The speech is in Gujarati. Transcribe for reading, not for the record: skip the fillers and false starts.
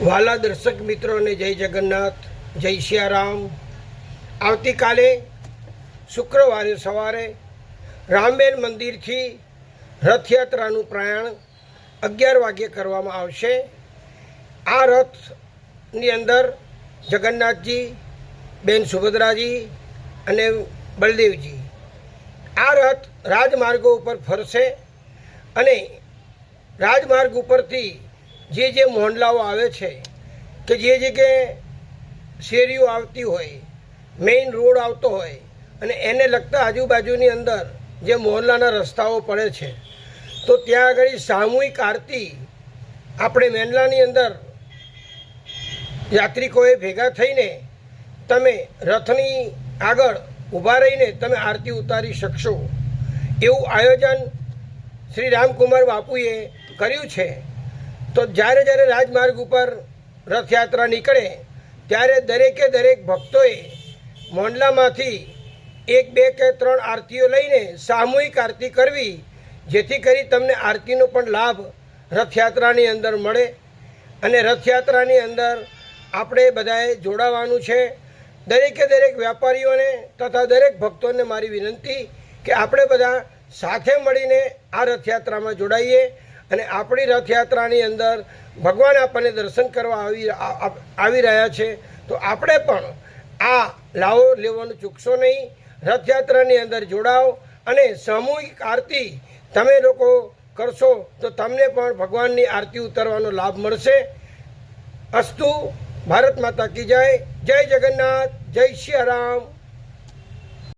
વાલા દર્શક મિત્રોને જય જગન્નાથ, જય સિયારામ। આવતીકાલે શુક્રવારે સવારે રામબેન મંદિરથી રથયાત્રાનું પ્રયાણ 11 વાગ્યે કરવામાં આવશે। આ રથની અંદર જગન્નાથજી, બેન સુભદ્રાજી અને બલદેવજી આ રથ રાજમાર્ગો ઉપર ફરશે અને રાજમાર્ગ ઉપરથી જે મોહનલાઓ આવે છે કે જે જગ્યાએ શેરીઓ આવતી હોય, મેઇન રોડ આવતો હોય અને એને લગતા આજુબાજુની અંદર જે મોહલ્લાના રસ્તાઓ પડે છે, તો ત્યાં આગળ સામૂહિક આરતી આપણે મેનલાની અંદર યાત્રિકોએ ભેગા થઈને તમે રથની આગળ ઊભા રહીને તમે આરતી ઉતારી શકશો, એવું આયોજન શ્રી રામકુમાર બાપુએ કર્યું છે। તો જ્યારે રાજમાર્ગ ઉપર રથયાત્રા નીકળે ત્યારે દરેક ભક્તોએ મોહલ્લામાંથી 1, 2 કે 3 આરતીઓ લઈને સામૂહિક આરતી કરવી, જેથી કરી તમને આરતીનો પણ લાભ રથયાત્રાની અંદર મળે। અને રથયાત્રાની અંદર આપણે બધાએ જોડાવાનું છે। દરેક વેપારીઓને તથા દરેક ભક્તોને મારી વિનંતી કે આપણે બધા સાથે મળીને આ રથયાત્રામાં જોડાઈએ અને આપણી રથયાત્રાની અંદર ભગવાન આપણને દર્શન કરવા આવી રહ્યા છે, તો આપણે પણ આ લાવો લેવાનું ચૂકશો નહીં। રથયાત્રાની અંદર જોડાઓ અને સામૂહિક આરતી તમે લોકો કરશો તો તમને પણ ભગવાનની આરતી ઉતારવાનો લાભ મળશે। અસ્તુ। ભારત માતા કી જય, જય જગન્નાથ, જય સિયારામ।